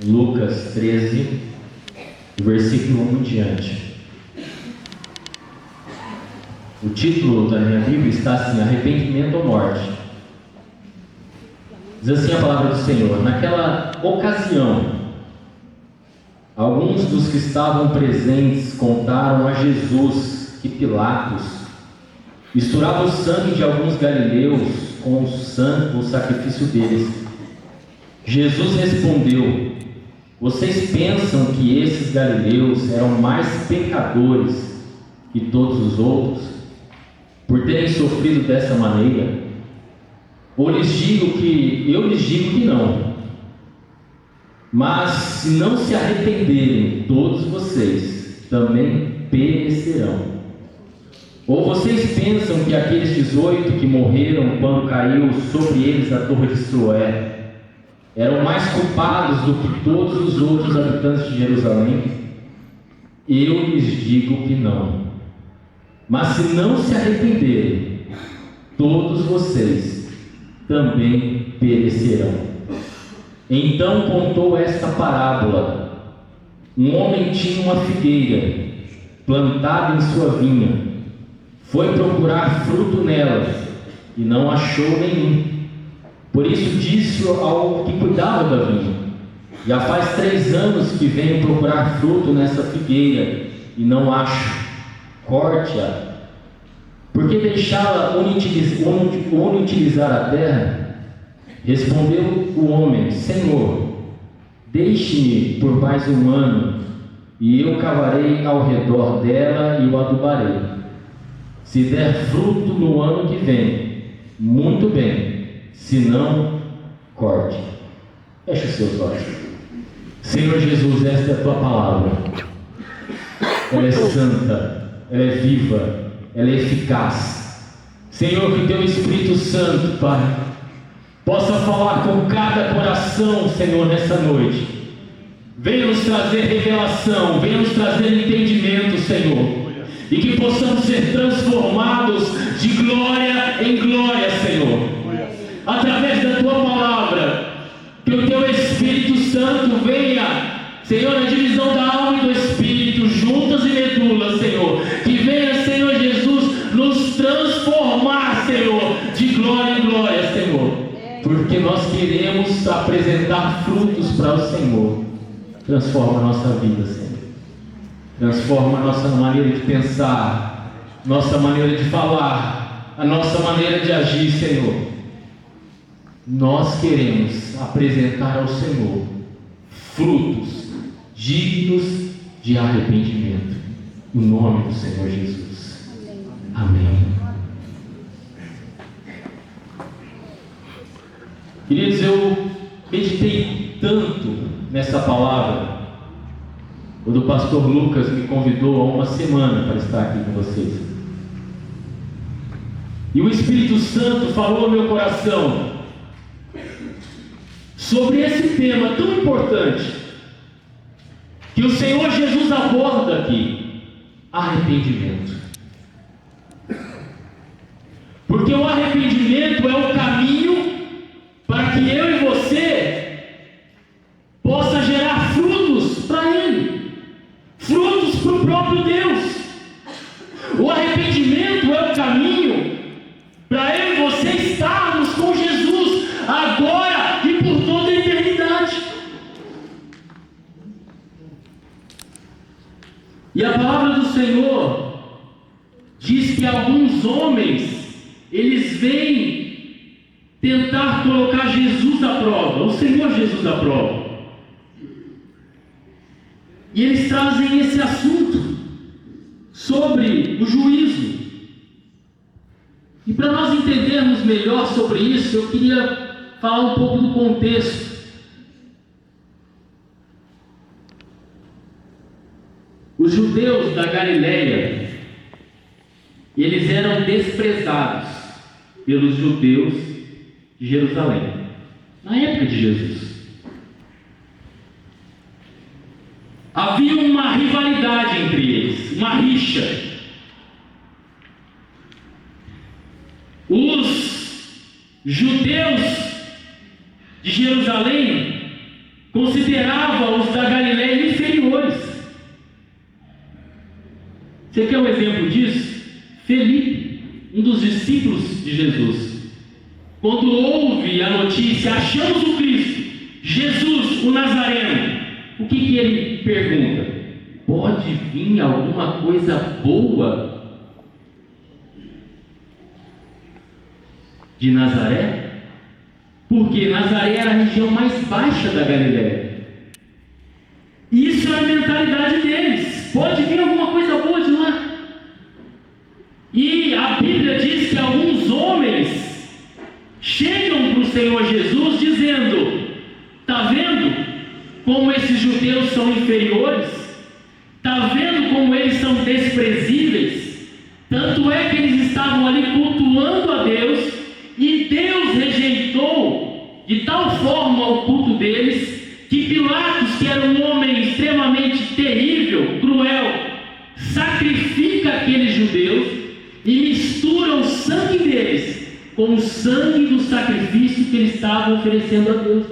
Lucas 13, versículo 1 em diante. O título da minha Bíblia está assim: Arrependimento ou Morte. Diz assim a palavra do Senhor: naquela ocasião, alguns dos que estavam presentes contaram a Jesus que Pilatos misturava o sangue de alguns galileus com o sacrifício deles. Jesus respondeu: vocês pensam que esses galileus eram mais pecadores que todos os outros, por terem sofrido dessa maneira? Ou eu lhes digo que não. Mas se não se arrependerem, todos vocês também perecerão. Ou vocês pensam que aqueles 18 que morreram quando caiu sobre eles a torre de Siloé eram mais culpados do que todos os outros habitantes de Jerusalém? Eu lhes digo que não. Mas se não se arrependerem, todos vocês também perecerão. Então contou esta parábola: um homem tinha uma figueira plantada em sua vinha, foi procurar fruto nela e não achou nenhum. Por isso disse ao que cuidava da vinha: já faz 3 anos que venho procurar fruto nessa figueira e não acho. Corte-a. Por que deixá-la inutilizar a terra? Respondeu o homem: Senhor, deixe-me por mais 1 ano, e eu cavarei ao redor dela e o adubarei. Se der fruto no ano que vem, muito bem; se não, corte. Feche os seus olhos. Senhor Jesus, esta é a tua palavra. Ela é santa, ela é viva, ela é eficaz. Senhor, que teu Espírito Santo, Pai, possa falar com cada coração, Senhor, nessa noite. Venha nos trazer revelação, venha nos trazer entendimento, Senhor, e que possamos ser transformados de glória em glória, Senhor, através da tua palavra. Que o teu Espírito Santo venha, Senhor, na divisão da alma e do Espírito, juntas e medulas, Senhor. Que venha, Senhor Jesus, nos transformar, Senhor, de glória em glória, Senhor. Porque nós queremos apresentar frutos para o Senhor. Transforma a nossa vida, Senhor. Transforma a nossa maneira de pensar, nossa maneira de falar, a nossa maneira de agir, Senhor. Nós queremos apresentar ao Senhor frutos dignos de arrependimento, no nome do Senhor Jesus. Amém. Queridos, eu meditei tanto nessa palavra quando o pastor Lucas me convidou há 1 semana para estar aqui com vocês. E o Espírito Santo falou ao meu coração sobre esse tema tão importante que o Senhor Jesus aborda aqui: arrependimento. Porque o arrependimento é o caminho para que eu e você possa gerar frutos para Ele, frutos para o próprio Deus. O arrependimento é o caminho para eu e você estarmos com Jesus agora e por toda a eternidade. E a palavra do Senhor diz que alguns homens, eles vêm tentar colocar Jesus à prova, o Senhor Jesus à prova. E eles trazem esse assunto sobre o juízo. E para nós entendermos melhor sobre isso, eu queria falar um pouco do contexto. Os judeus da Galileia, eles eram desprezados pelos judeus de Jerusalém, na época de Jesus. Havia uma rivalidade entre eles, uma rixa. Os judeus de Jerusalém consideravam considerava os da Galileia inferiores. Você quer um exemplo disso? Felipe, um dos discípulos de Jesus, quando ouve a notícia, achamos o Cristo, Jesus, o Nazareno, o que ele pergunta? Pode vir alguma coisa boa de Nazaré? Porque Nazaré era a região mais baixa da Galileia. Isso é a mentalidade deles. Pode vir alguma coisa boa de lá. E a Bíblia diz que alguns homens chegam para o Senhor Jesus dizendo: está vendo como esses judeus são inferiores? Está vendo como eles são desprezíveis? Tanto é que eles estavam ali cultuando a Deus, e Deus rejeitou de tal forma o culto deles, que Pilatos, que era um homem extremamente terrível, cruel, sacrifica aqueles judeus e mistura o sangue deles com o sangue do sacrifício que eles estavam oferecendo a Deus.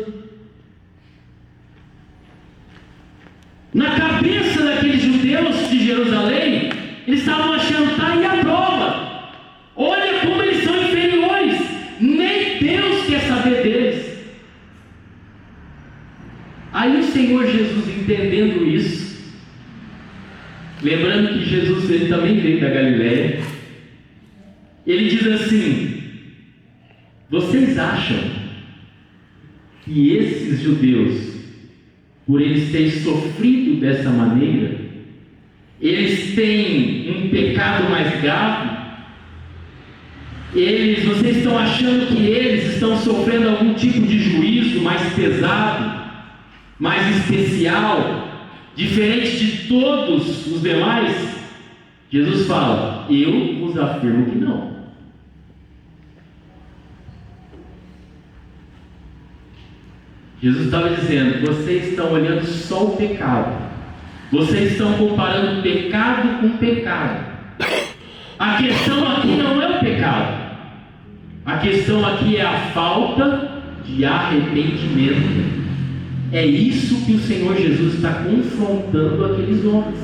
Na cabeça daqueles judeus de Jerusalém, eles estavam achando: tá aí a prova, olha como eles são inferiores, nem Deus quer saber deles. Aí o Senhor Jesus, entendendo isso, lembrando que Jesus ele também veio da Galileia, ele diz assim: vocês acham que esses judeus, por eles terem sofrido dessa maneira, eles têm um pecado mais grave? Vocês estão achando que eles estão sofrendo algum tipo de juízo mais pesado, mais especial, diferente de todos os demais? Jesus fala: eu vos afirmo que não. Jesus estava dizendo: vocês estão olhando só o pecado, vocês estão comparando pecado com pecado. A questão aqui não é o pecado, a questão aqui é a falta de arrependimento. É isso que o Senhor Jesus está confrontando aqueles homens,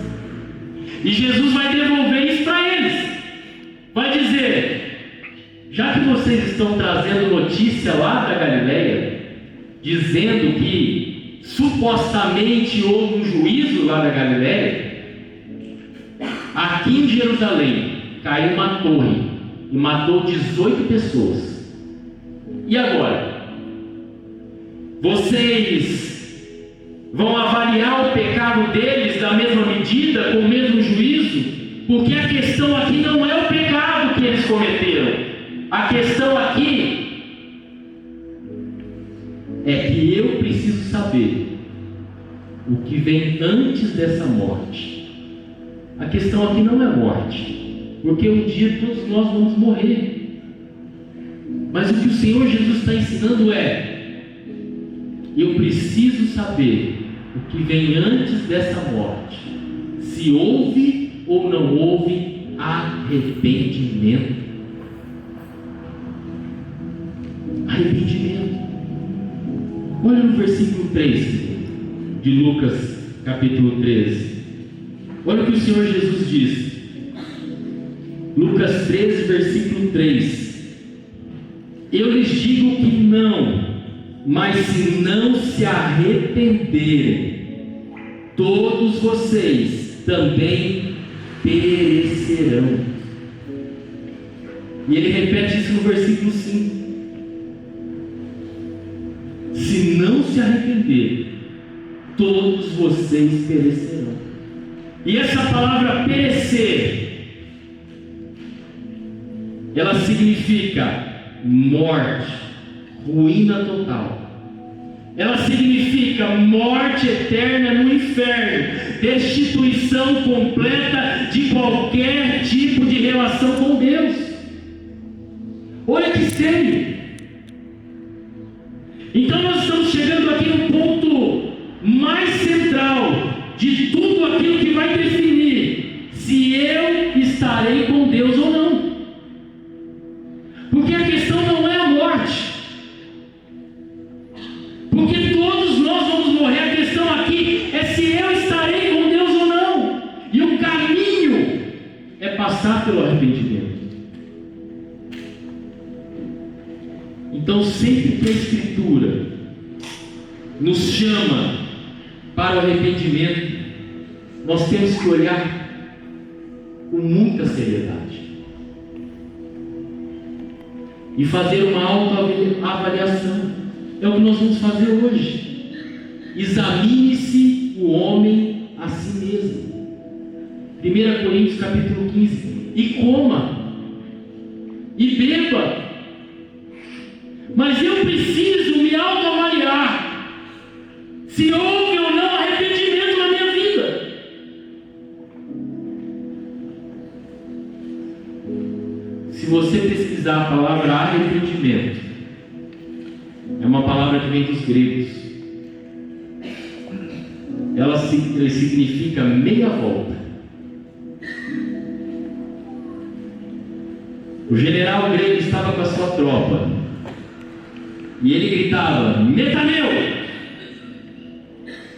e Jesus vai devolver isso para eles, vai dizer: já que vocês estão trazendo notícia lá da Galileia, dizendo que supostamente houve um juízo lá da Galileia, aqui em Jerusalém caiu uma torre e matou 18 pessoas. E agora? Vocês vão avaliar o pecado deles da mesma medida, com o mesmo juízo? Porque a questão aqui não é o pecado que eles cometeram. A questão aqui é que eu preciso saber o que vem antes dessa morte. A questão aqui não é morte, porque um dia todos nós vamos morrer. Mas o que o Senhor Jesus está ensinando é: eu preciso saber o que vem antes dessa morte, se houve ou não houve arrependimento. Arrependimento. Olha no versículo 3 de Lucas, capítulo 13. Olha o que o Senhor Jesus diz. Lucas 13, versículo 3. Eu lhes digo que não, mas se não se arrependerem, todos vocês também perecerão. E ele repete isso no versículo 5. Se não se arrepender, todos vocês perecerão. E essa palavra perecer, ela significa morte, ruína total. Ela significa morte eterna no inferno, destituição completa de qualquer tipo de relação com Deus. Olha que sério. Então nós estamos chegando aqui no ponto mais central de tudo aquilo que vai definir se eu estarei com Deus ou não. Porque a questão não é a morte, porque todos nós vamos morrer. A passar pelo arrependimento. Então, sempre que a Escritura nos chama para o arrependimento, nós temos que olhar com muita seriedade e fazer uma autoavaliação. É o que nós vamos fazer hoje. Examine-se o homem a si mesmo. 1 Coríntios capítulo 15. E coma e beba. Mas eu preciso me autoavaliar se houve ou não arrependimento na minha vida. Se você pesquisar a palavra arrependimento, é uma palavra que vem dos gregos. Ela significa meia volta. O general grego estava com a sua tropa e ele gritava: metaneu!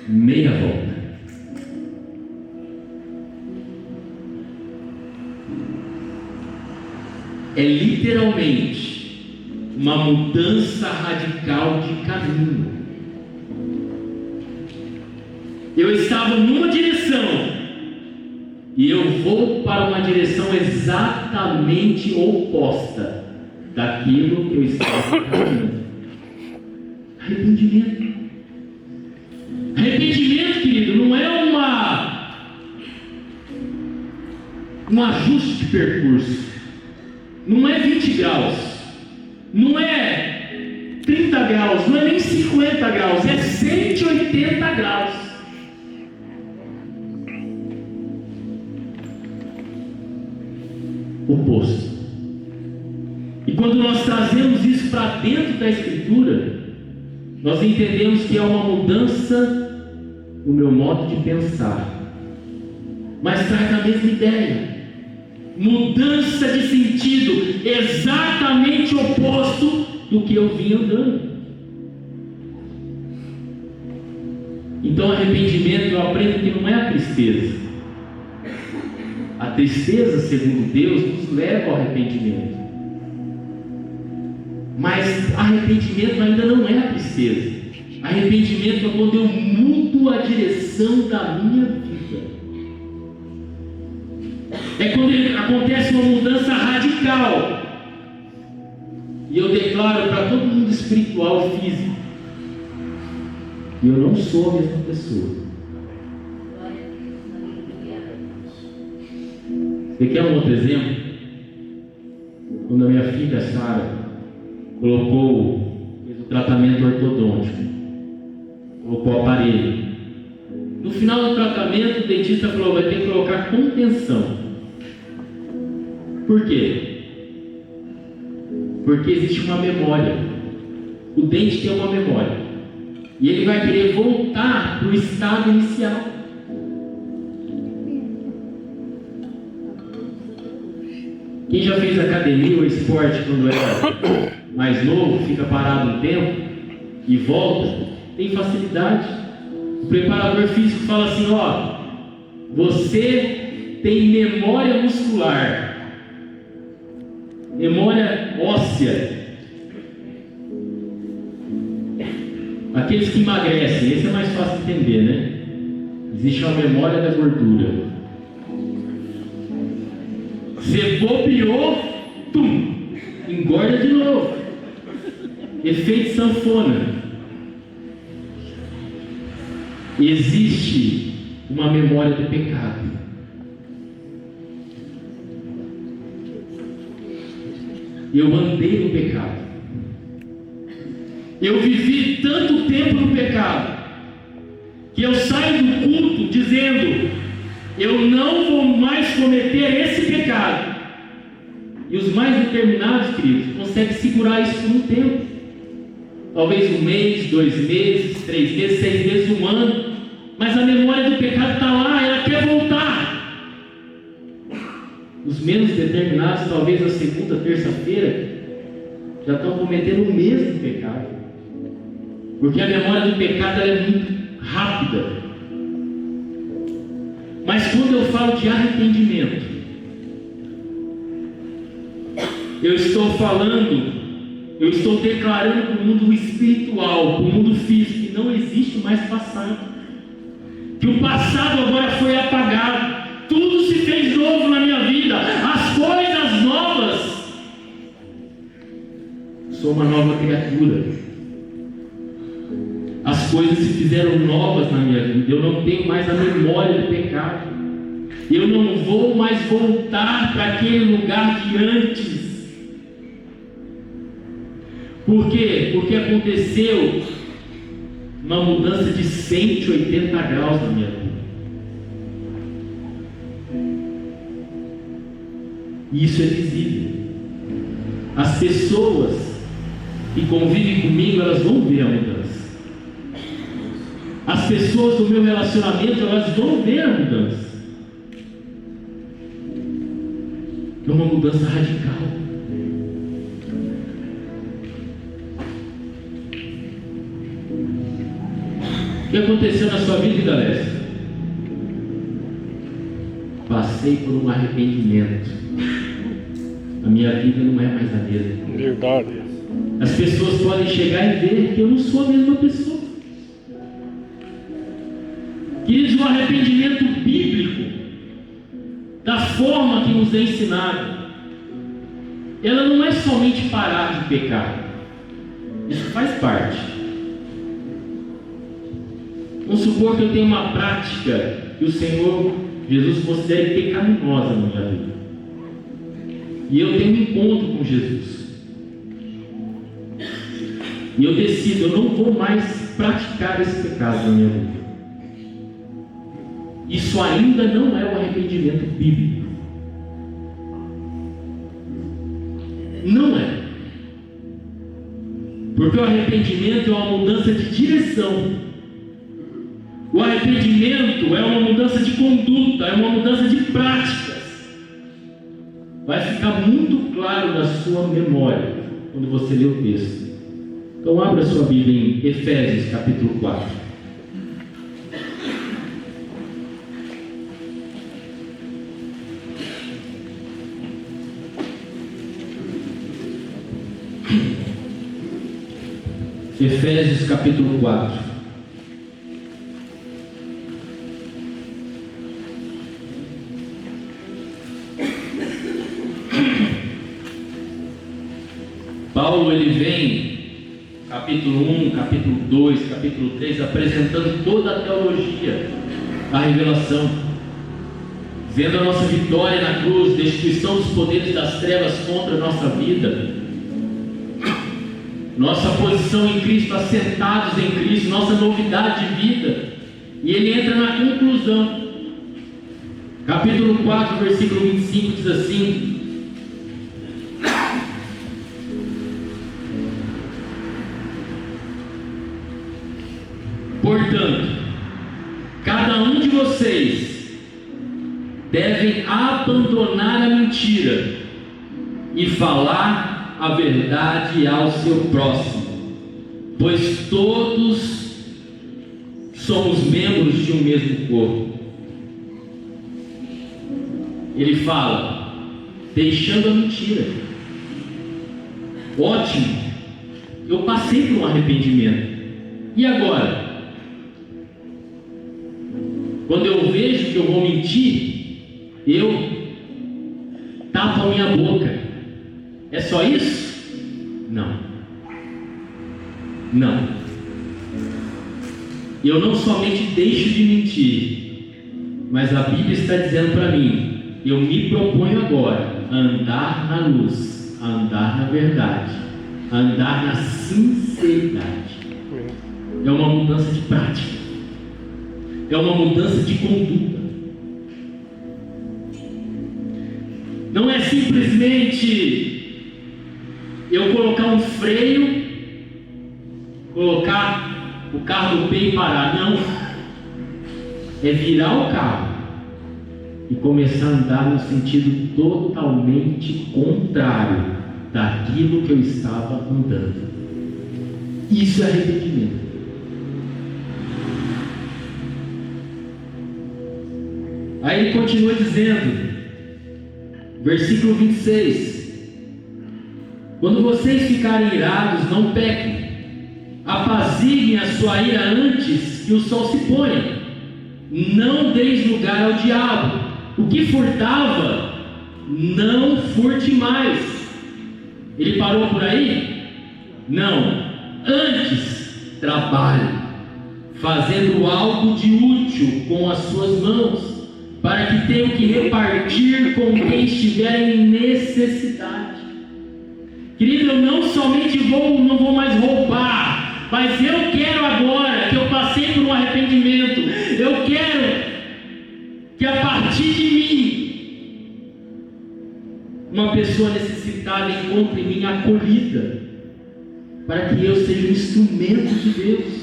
Meia volta. É literalmente uma mudança radical de caminho. Eu estava numa direção e eu vou para uma direção exatamente oposta daquilo que eu estava caminhando. Arrependimento. Arrependimento, querido, não é um ajuste de percurso. Não é 20 graus. Não é 30 graus. Não é nem 50 graus. É 180 graus. Oposto. E quando nós trazemos isso para dentro da Escritura, nós entendemos que é uma mudança no meu modo de pensar, mas traz a mesma ideia. Mudança de sentido exatamente oposto do que eu vinha andando. Então, arrependimento, eu aprendo que não é a tristeza. A tristeza, segundo Deus, nos leva ao arrependimento. Mas arrependimento ainda não é a tristeza. Arrependimento é quando eu mudo a direção da minha vida. É quando acontece uma mudança radical. E eu declaro para todo mundo espiritual e físico: eu não sou a mesma pessoa. Você quer um outro exemplo? Quando a minha filha Sara fez o tratamento ortodôntico, colocou o aparelho. No final do tratamento, o dentista falou: vai ter que colocar contenção. Por quê? Porque existe uma memória. O dente tem uma memória. E ele vai querer voltar para o estado inicial. Quem já fez academia ou esporte quando era mais novo, fica parado um tempo e volta, tem facilidade. O preparador físico fala assim: ó, você tem memória muscular, memória óssea. Aqueles que emagrecem, esse é mais fácil de entender, né? Existe uma memória da gordura. Você bobeou, engorda de novo. Efeito sanfona. Existe uma memória do pecado. Eu andei no pecado. Eu vivi tanto tempo no pecado que eu saio do culto dizendo: eu não vou mais cometer esse pecado. E os mais determinados, queridos, conseguem segurar isso por um tempo. Talvez 1 mês, 2 meses, 3 meses, 6 meses, 1 ano. Mas a memória do pecado está lá, ela quer voltar. Os menos determinados, talvez na segunda, terça-feira, já estão cometendo o mesmo pecado. Porque a memória do pecado ela é muito rápida. Mas quando eu falo de arrependimento, eu estou falando, eu estou declarando para o mundo espiritual, para o mundo físico, que não existe mais passado, que o passado agora foi apagado, tudo se fez novo na minha vida, as coisas novas. Sou uma nova criatura. As coisas se fizeram novas na minha vida. Eu não tenho mais a memória do pecado. Eu não vou mais voltar para aquele lugar de antes. Por quê? Porque aconteceu uma mudança de 180 graus na minha vida. E isso é visível. As pessoas que convivem comigo, elas vão ver a mudança. As pessoas do meu relacionamento, elas vão ver a mudança. É uma mudança radical. O que aconteceu na sua vida, galera? Passei por um arrependimento. A minha vida não é mais a mesma. Verdade. As pessoas podem chegar e ver que eu não sou a mesma pessoa. Queridos, o arrependimento bíblico, da forma que nos é ensinado, ela não é somente parar de pecar. Isso faz parte. Vamos supor que eu tenho uma prática que o Senhor Jesus considere pecaminosa na minha vida, e eu tenho um encontro com Jesus, e eu decido, eu não vou mais praticar esse pecado na minha vida. Isso ainda não é o arrependimento bíblico. Não é. Porque o arrependimento é uma mudança de direção. O arrependimento é uma mudança de conduta, é uma mudança de práticas. Vai ficar muito claro na sua memória quando você lê o texto. Então abra sua Bíblia em Efésios capítulo 4. Efésios capítulo 4. Paulo, ele vem, capítulo 1, capítulo 2, capítulo 3, apresentando toda a teologia da revelação, vendo a nossa vitória na cruz, destruição dos poderes das trevas contra a nossa vida, nossa posição em Cristo, assentados em Cristo, nossa novidade de vida. E ele entra na conclusão. Capítulo 4, versículo 25 diz assim: portanto, cada um de vocês devem abandonar a mentira e falar a verdade ao seu próximo, pois todos somos membros de um mesmo corpo. Ele fala, deixando a mentira. Ótimo, eu passei por um arrependimento. E agora? Quando eu vejo que eu vou mentir, eu tapo a minha boca. É só isso? Não. Não. Eu não somente deixo de mentir, mas a Bíblia está dizendo para mim, eu me proponho agora a andar na luz, a andar na verdade, a andar na sinceridade. É uma mudança de prática, é uma mudança de conduta. Não é simplesmente eu colocar um freio, colocar o carro no pé e parar. Não. É virar o carro e começar a andar no sentido totalmente contrário daquilo que eu estava andando. Isso é arrependimento. Aí ele continua dizendo, versículo 26: Quando vocês ficarem irados, não pequem. Apaziguem a sua ira antes que o sol se ponha. Não deis lugar ao diabo. O que furtava, não furte mais. Ele parou por aí? Não. Antes, trabalhe, fazendo algo de útil com as suas mãos, para que tenham que repartir com quem estiver em necessidade. Querido, eu não somente não vou mais roubar, mas eu quero agora que eu passei por um arrependimento, eu quero que a partir de mim, uma pessoa necessitada encontre em mim acolhida, para que eu seja um instrumento de Deus.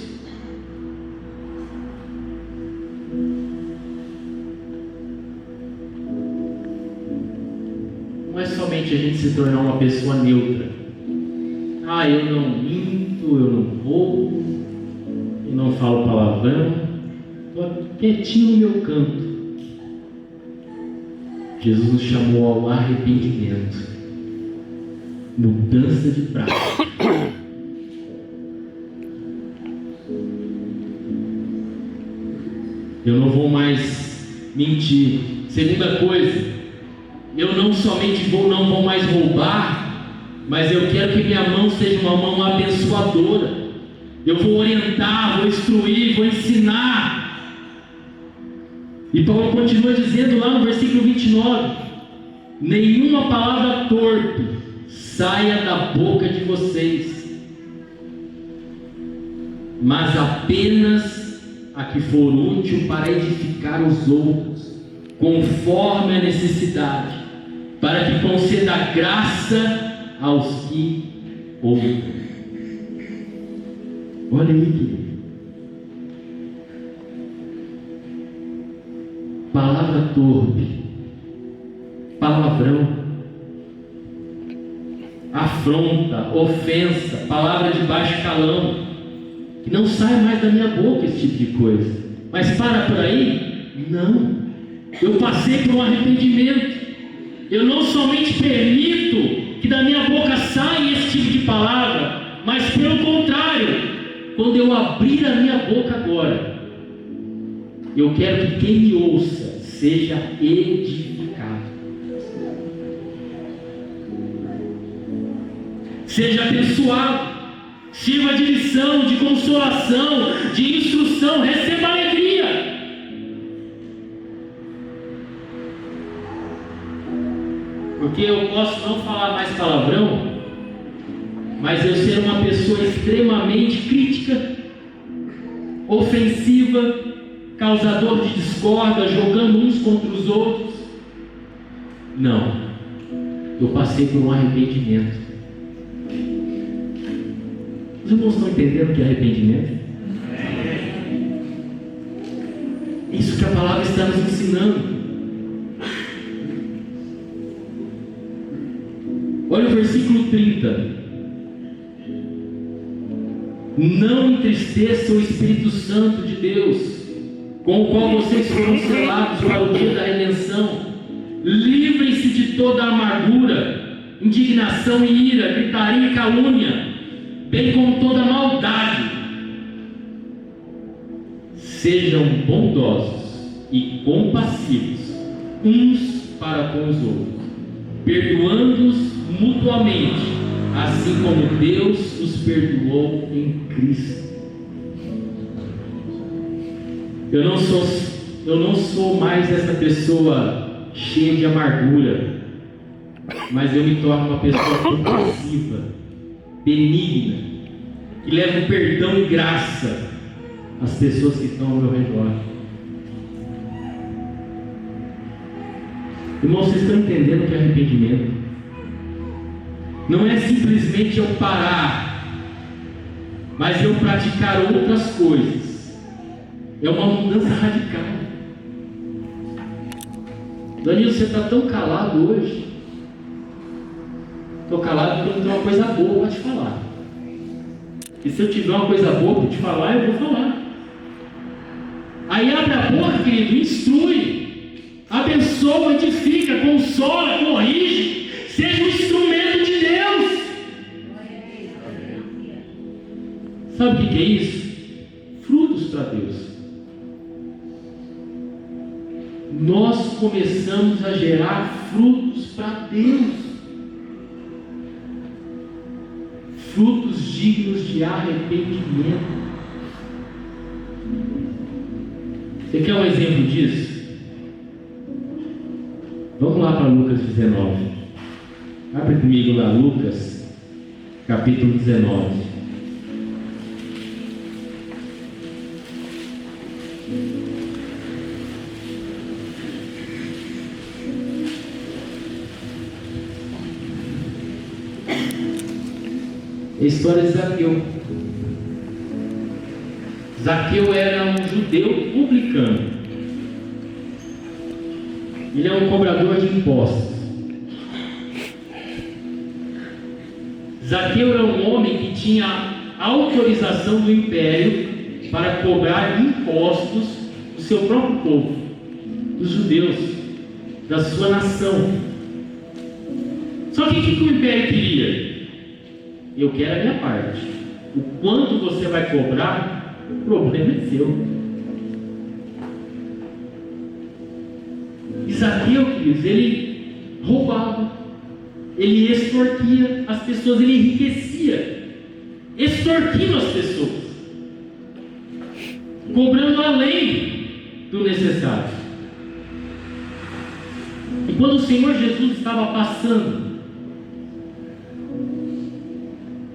Não é somente a gente se tornar uma pessoa neutra. Eu não minto, eu não roubo, eu não falo palavrão, estou quietinho no meu canto. Jesus nos chamou ao arrependimento, mudança de prática. Eu não vou mais mentir. Segunda coisa, eu não somente não vou mais roubar, mas eu quero que minha mão seja uma mão abençoadora. Eu vou orientar, vou instruir, vou ensinar. E Paulo continua dizendo lá no versículo 29: nenhuma palavra torpe saia da boca de vocês, mas apenas a que for útil para edificar os outros, conforme a necessidade, para que conceda graça aos que ouvem. Olha aí, querido. Palavra torpe, palavrão, afronta, ofensa, palavra de baixo calão, que não sai mais da minha boca esse tipo de coisa. Mas para por aí? Não. Eu passei por um arrependimento. Eu não somente permito que da minha boca saia esse tipo de palavra, mas pelo contrário, quando eu abrir a minha boca agora, eu quero que quem me ouça seja edificado, seja abençoado, sirva de lição, de consolação, de instrução, receba alegria. Porque eu posso não falar mais palavrão, mas eu ser uma pessoa extremamente crítica, ofensiva, causador de discórdia, jogando uns contra os outros. Não, eu passei por um arrependimento. Os irmãos estão entendendo o que é arrependimento? É isso que a palavra está nos ensinando. Olha o versículo 30. Não entristeça o Espírito Santo de Deus, com o qual vocês foram selados para o dia da redenção. Livrem-se de toda amargura, indignação e ira, gritaria e calúnia, bem como toda maldade. Sejam bondosos e compassivos uns para com os outros, perdoando-os mutuamente, assim como Deus os perdoou em Cristo. Eu não sou mais essa pessoa cheia de amargura, mas eu me torno uma pessoa compassiva, benigna, que leva perdão e graça às pessoas que estão ao meu redor. Irmãos, vocês estão entendendo o que é arrependimento? Não é simplesmente eu parar, mas eu praticar outras coisas. É uma mudança radical. Danilo, você está tão calado hoje. Estou calado porque eu não tenho uma coisa boa para te falar. E se eu tiver uma coisa boa para te falar, eu vou falar. Aí abre a boca, querido, instrui, abençoa, edifica, consola, corrige, seja um instrumento de Deus. Sabe o que é isso? Frutos para Deus. Nós começamos a gerar frutos para Deus. Frutos dignos de arrependimento. Você quer um exemplo disso? Vamos lá para Lucas 19. Abre comigo lá, Lucas, capítulo 19. A história de Zaqueu. Zaqueu era um judeu publicano. Ele é um cobrador de impostos. Zaqueu era um homem que tinha autorização do império para cobrar impostos do seu próprio povo, dos judeus, da sua nação. Só que o que o império queria? Eu quero a minha parte. O quanto você vai cobrar, o problema é seu. E Zaqueu, queridos, ele roubava, ele extorquia as pessoas, ele enriquecia, extorquindo as pessoas, cobrando além do necessário. E quando o Senhor Jesus estava passando,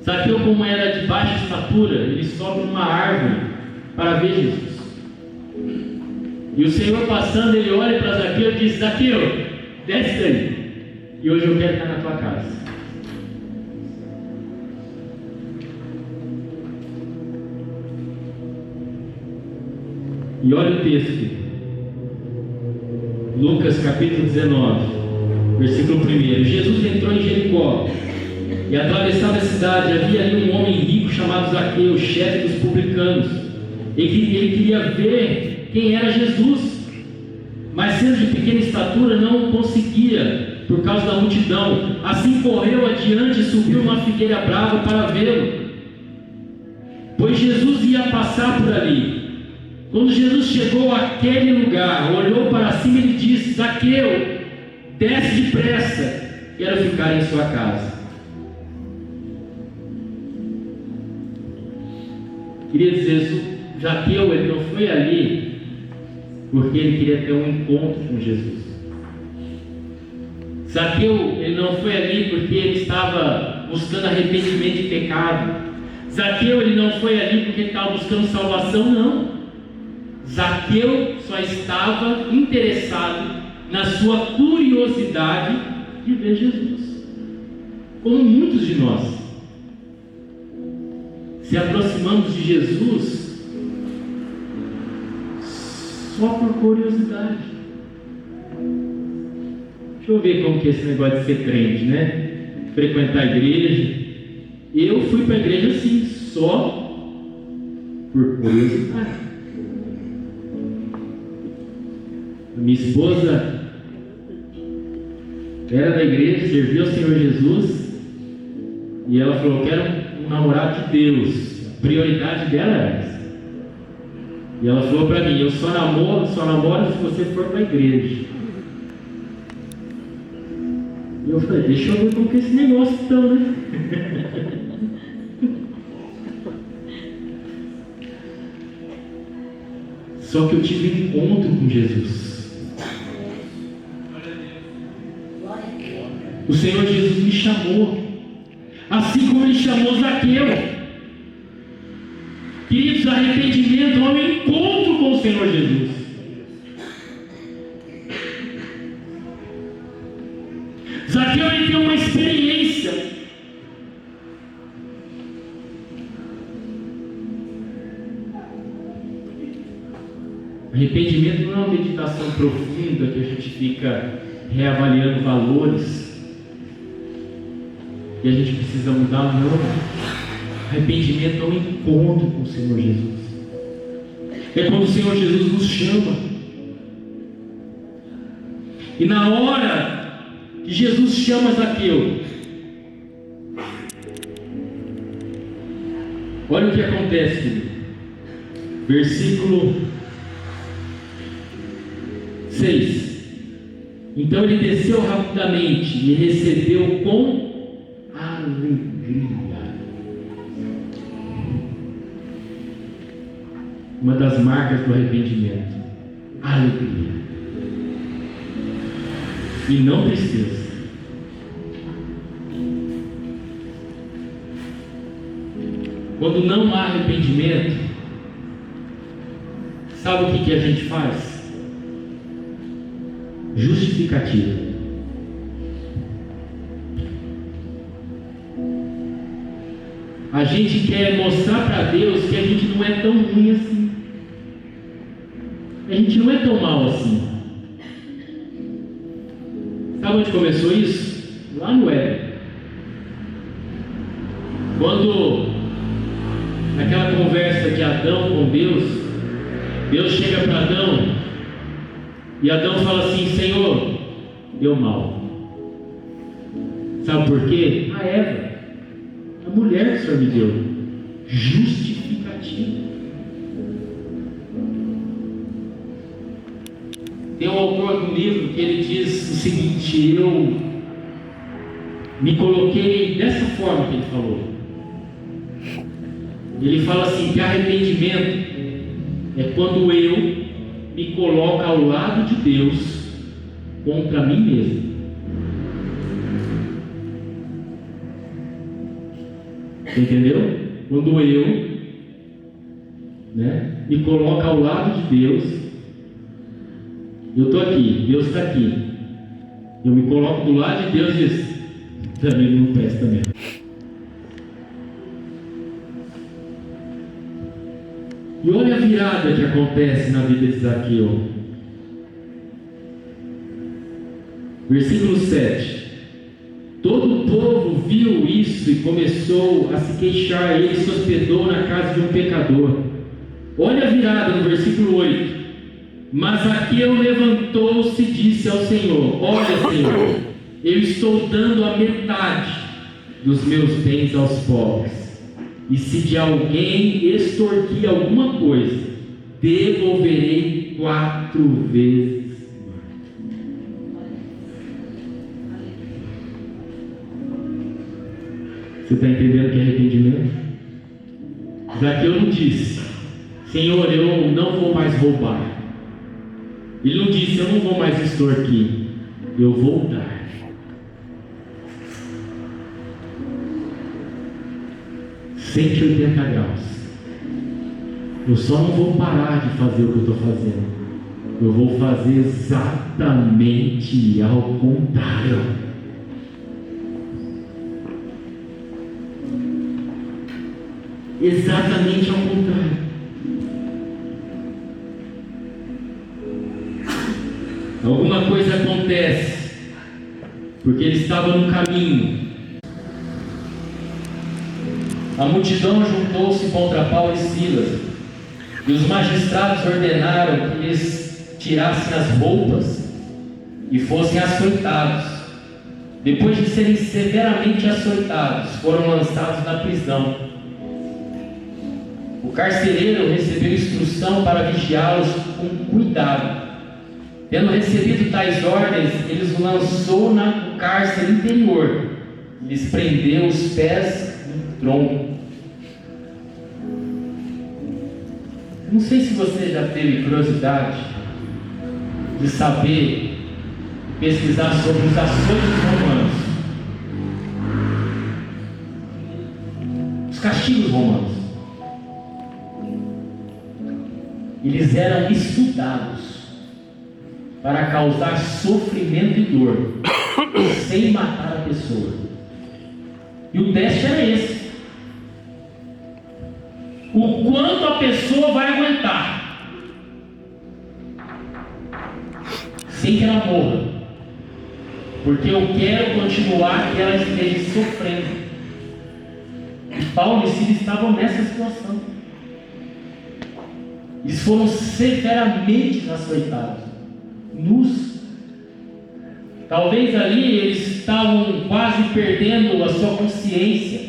Zaqueu, como era de baixa estatura, ele sobe numa árvore para ver Jesus. E o Senhor passando, ele olha para Zaqueu e diz: Zaqueu, desce daí, e hoje eu quero estar na tua casa. E olha o texto, Lucas capítulo 19, versículo 1. Jesus entrou em Jericó, e atravessando a cidade, havia ali um homem rico chamado Zaqueu, chefe dos publicanos. Ele queria ver quem era Jesus, mas sendo de pequena estatura, não conseguia, por causa da multidão. Assim correu adiante e subiu uma figueira brava para vê-lo, pois Jesus ia passar por ali. Quando Jesus chegou àquele lugar, olhou para cima e lhe disse: Zaqueu, desce depressa, quero ficar em sua casa. Queria dizer, Zaqueu, ele não foi ali porque ele queria ter um encontro com Jesus. Zaqueu, ele não foi ali porque ele estava buscando arrependimento de pecado. Zaqueu, ele não foi ali porque ele estava buscando salvação, não. Zaqueu só estava interessado na sua curiosidade de ver Jesus. Como muitos de nós se aproximamos de Jesus só por curiosidade. Deixa eu ver como que é esse negócio de ser crente, né? Frequentar a igreja. Eu fui para a igreja assim, só por curiosidade. Minha esposa era da igreja, servia ao Senhor Jesus, e ela falou: eu quero um namorado de Deus. A prioridade dela era essa. E ela falou para mim: eu só namoro se você for para a igreja. E eu falei: deixa eu ver como que é esse negócio então, né? Só que eu tive um encontro com Jesus. O Senhor Jesus me chamou, assim como Ele chamou Zaqueu. Queridos, arrependimento é um encontro com o Senhor Jesus. Zaqueu, ele tem uma experiência. Arrependimento não é uma meditação profunda que a gente fica reavaliando valores e a gente precisa mudar, não. Arrependimento é um encontro com o Senhor Jesus. É quando o Senhor Jesus nos chama. E na hora que Jesus chama Zaqueu, Olha o que acontece, querido. Versículo 6. Então ele desceu rapidamente e recebeu com alegria. Uma das marcas do arrependimento: alegria e não tristeza. Quando não há arrependimento, sabe o que a gente faz? Justificativa. A gente quer mostrar para Deus que a gente não é tão ruim assim. A gente não é tão mal assim. Sabe onde começou isso? Lá no Éden. Quando naquela conversa de Adão com Deus, Deus chega para Adão e Adão fala assim: Senhor, deu mal. Sabe por quê? A Eva, a mulher que o Senhor me deu. Justificativa. Tem um autor do livro que ele diz o seguinte: eu me coloquei dessa forma que ele falou. Ele fala assim, que arrependimento é quando eu me coloco ao lado de Deus contra mim mesmo. Entendeu? Quando eu, me coloco ao lado de Deus, eu estou aqui, Deus está aqui, eu me coloco do lado de Deus e diz: também não presta mesmo. E olha a virada que acontece na vida de Zaqueu. Versículo 7. Todo o povo viu isso e começou a se queixar. Ele se hospedou na casa de um pecador. Olha a virada no versículo 8. Mas Zaqueu levantou-se e disse ao Senhor: olha, Senhor, eu estou dando a metade dos meus bens aos pobres. E se de alguém extorquir alguma coisa, devolverei 4 vezes mais. Você está entendendo o que é arrependimento? Zaqueu não disse: Senhor, eu não vou mais roubar. Ele não disse: eu não vou mais extorquir. Eu vou dar. ...180 graus. Eu só não vou parar de fazer o que eu estou fazendo. Eu vou fazer exatamente ao contrário. Exatamente ao contrário. Alguma coisa acontece, porque ele estava no caminho. A multidão juntou-se contra Paulo e Silas, e os magistrados ordenaram que eles tirassem as roupas e fossem açoitados. Depois de serem severamente açoitados, foram lançados na prisão. O carcereiro recebeu instrução para vigiá-los com cuidado. Tendo recebido tais ordens, ele os lançou no cárcere interior e lhes prendeu os pés no tronco. Não sei se você já teve curiosidade de saber, pesquisar sobre os açoites romanos, os castigos romanos. Eles eram estudados para causar sofrimento e dor, sem matar a pessoa. E o teste era esse: o quanto a pessoa vai aguentar sem que ela morra, porque eu quero continuar que ela esteja sofrendo. E Paulo e Silas estavam nessa situação. Eles foram severamente açoitados, nus. Talvez ali eles estavam quase perdendo a sua consciência.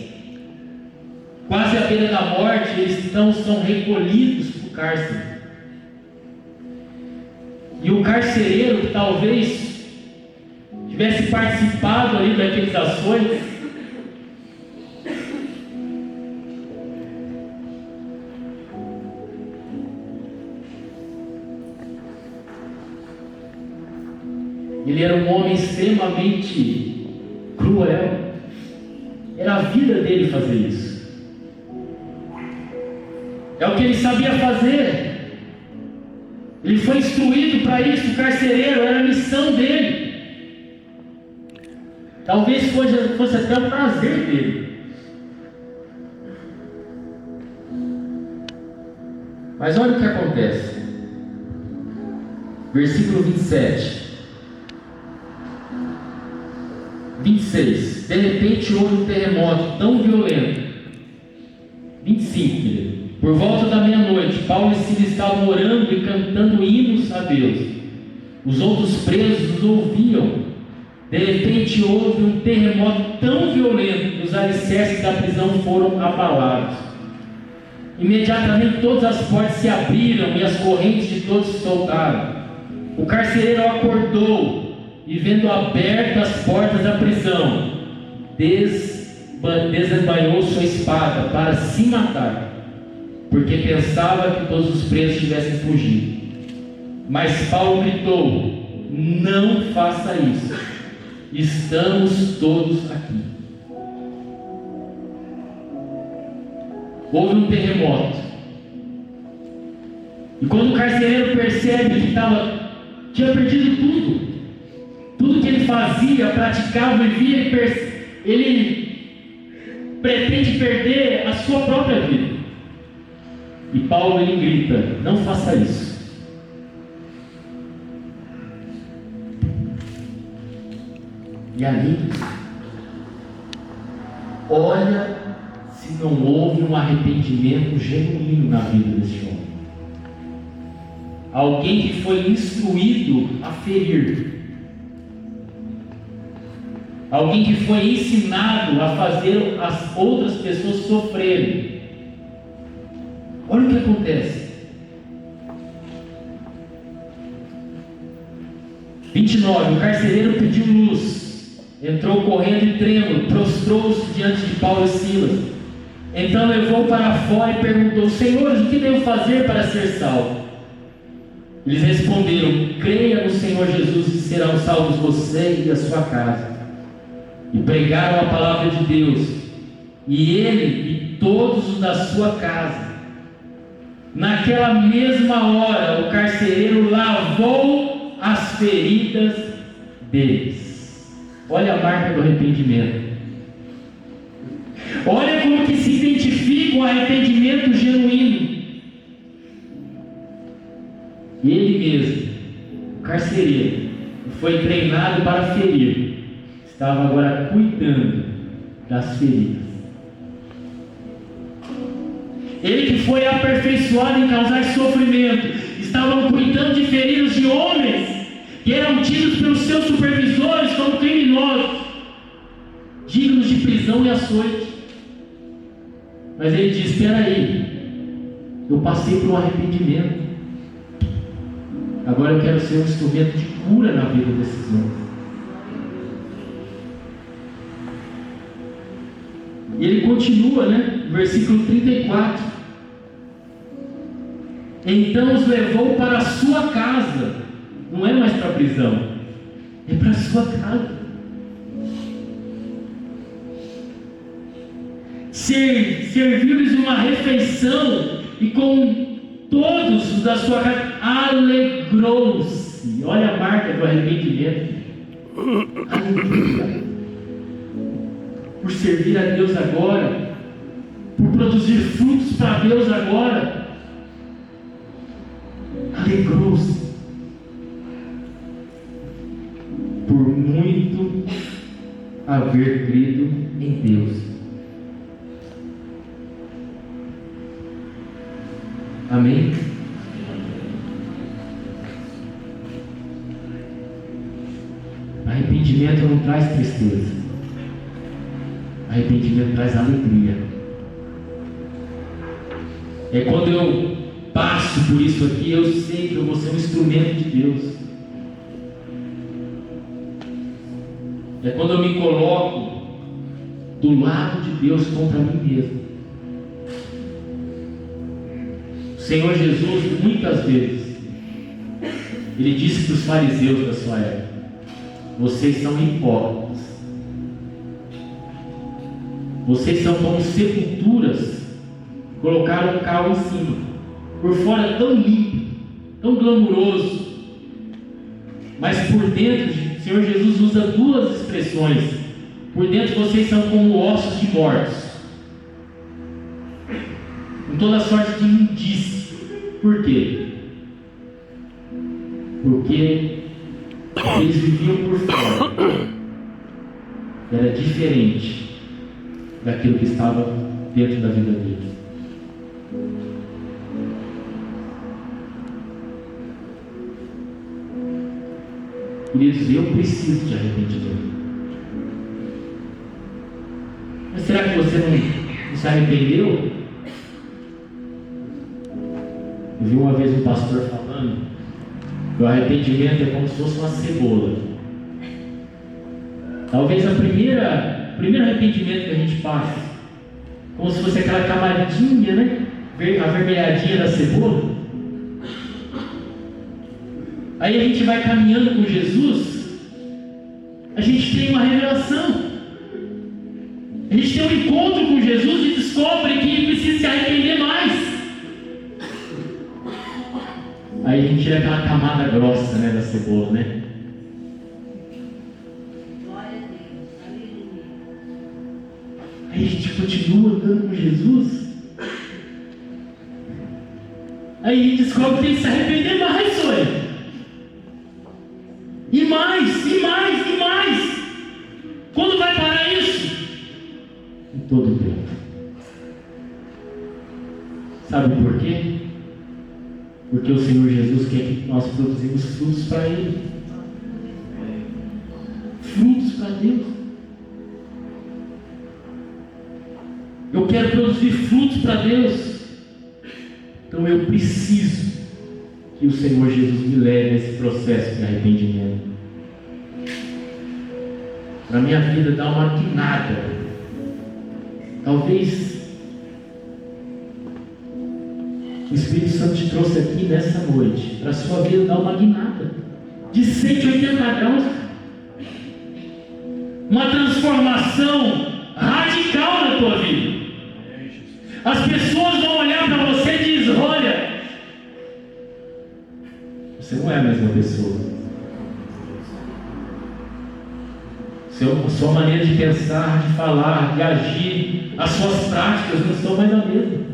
quase à beira da morte, eles então são recolhidos para o cárcere. E o carcereiro, que talvez tivesse participado ali daqueles açoites, ele era um homem extremamente cruel. Era a vida dele fazer isso. É o que ele sabia fazer. Ele foi instruído para isso. O carcereiro era a missão dele. Talvez fosse até o prazer dele. Mas olha o que acontece. Versículo 27. 26. De repente houve um terremoto tão violento. 25, querido. Por volta da meia-noite, Paulo e Silas estavam orando e cantando hinos a Deus. Os outros presos os ouviam. De repente houve um terremoto tão violento que os alicerces da prisão foram abalados. Imediatamente todas as portas se abriram e as correntes de todos se soltaram. O carcereiro acordou e, vendo abertas as portas da prisão, desembainhou sua espada para se matar, porque pensava que todos os presos tivessem fugido. Mas Paulo gritou: não faça isso, estamos todos aqui. Houve um terremoto, e quando o carcereiro percebe que tinha perdido tudo que ele fazia, praticava e via, ele pretende perder a sua própria vida. E Paulo, ele grita: não faça isso. E ali, olha se não houve um arrependimento genuíno na vida desse homem. Alguém que foi instruído a ferir. Alguém que foi ensinado a fazer as outras pessoas sofrerem. Olha o que acontece. 29. O carcereiro pediu luz. Entrou correndo e trêmulo. Prostrou-se diante de Paulo e Silas. Então levou para fora e perguntou: Senhores, o que devo fazer para ser salvo? Eles responderam: creia no Senhor Jesus e serão salvos você e a sua casa. E pregaram a palavra de Deus, e ele e todos os da sua casa. Naquela mesma hora, o carcereiro lavou as feridas deles. Olha a marca do arrependimento. Olha como que se identifica o arrependimento genuíno. Ele mesmo, o carcereiro, foi treinado para ferir. Estava agora cuidando das feridas. Ele que foi aperfeiçoado em causar sofrimento, estavam cuidando de feridas de homens que eram tidos pelos seus supervisores como criminosos, dignos de prisão e açoite. Mas ele diz: espera aí, eu passei por um arrependimento, agora eu quero ser um instrumento de cura na vida desses homens. E ele continua, versículo 34. Então os levou para a sua casa. Não é mais para a prisão, é para a sua casa. Serviu-lhes uma refeição, e com todos os da sua casa alegrou-se. Olha a marca do arrependimento. Aleluia. Por servir a Deus agora, por produzir frutos para Deus agora, alegrou-se, por muito haver crido em Deus. Amém? Arrependimento não traz tristeza. Arrependimento traz alegria. Quando eu passo por isso aqui, eu sei que eu vou ser um instrumento de Deus. Quando eu me coloco do lado de Deus contra mim mesmo. O Senhor Jesus, muitas vezes, Ele disse para os fariseus da sua época: vocês são hipócritas. Vocês são como sepulturas, colocaram um cal em cima, por fora tão limpo, tão glamuroso, mas por dentro, o Senhor Jesus usa duas expressões: por dentro vocês são como ossos de mortos, com toda sorte de imundície. Por quê? Porque eles viviam por fora, era diferente daquilo que estava dentro da vida deles. Queridos, eu preciso de arrependimento. Mas será que você não se arrependeu? Eu vi uma vez um pastor falando que o arrependimento é como se fosse uma cebola. Talvez o primeiro arrependimento que a gente passa, como se fosse aquela camadinha, né? Avermelhadinha da cebola. Aí a gente vai caminhando com Jesus, a gente tem uma revelação, a gente tem um encontro com Jesus e descobre que precisa se arrepender mais. Aí a gente tira aquela camada grossa, né, da cebola, né? Aí a gente continua andando com Jesus. Aí a gente descobre que tem que se arrepender mais, olha. E mais, e mais, e mais. Quando vai parar isso? Em todo o tempo. Sabe por quê? Porque o Senhor Jesus quer que nós produzimos frutos para Ele. Frutos para Deus. Eu quero produzir frutos para Deus. Então eu preciso que o Senhor Jesus me leve a esse processo de arrependimento. Para a minha vida dar uma guinada. Talvez o Espírito Santo te trouxe aqui nessa noite para a sua vida dar uma guinada de 180 graus. Uma transformação radical na tua vida. As pessoas vão olhar para você e dizer: olha, você não é a mesma pessoa. A sua maneira de pensar, de falar, de agir, as suas práticas não são mais a mesma.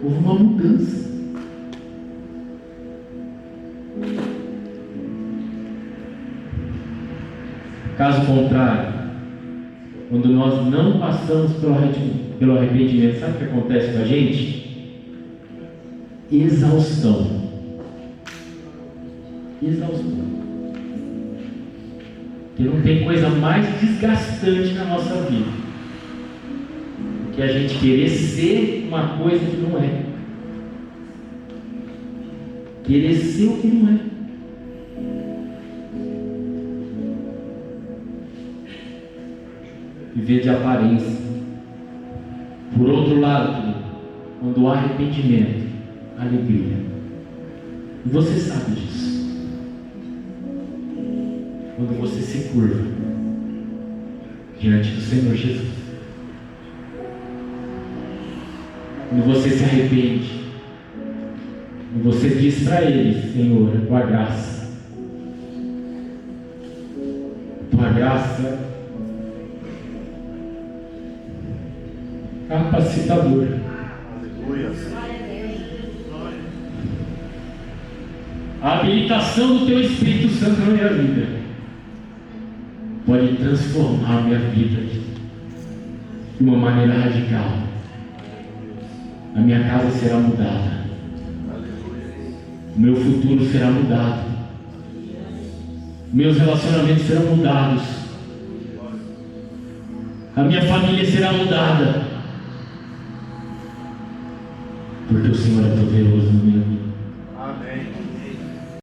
Houve uma mudança. Caso contrário, quando nós não passamos pelo arrependimento, sabe o que acontece com a gente? Exaustão. Porque não tem coisa mais desgastante na nossa vida do que a gente querer ser uma coisa que não é. Querer ser o que não é. Viver de aparência. Por outro lado, quando há arrependimento, alegria. E você sabe disso. Quando você se curva diante do Senhor Jesus, quando você se arrepende, e você diz para Ele: Senhor, a tua graça capacitadora. A habilitação do Teu Espírito Santo na minha vida pode transformar a minha vida de uma maneira radical. A minha casa será mudada. O meu futuro será mudado. Meus relacionamentos serão mudados. A minha família será mudada. porque o Senhor é poderoso na minha vida. Amém.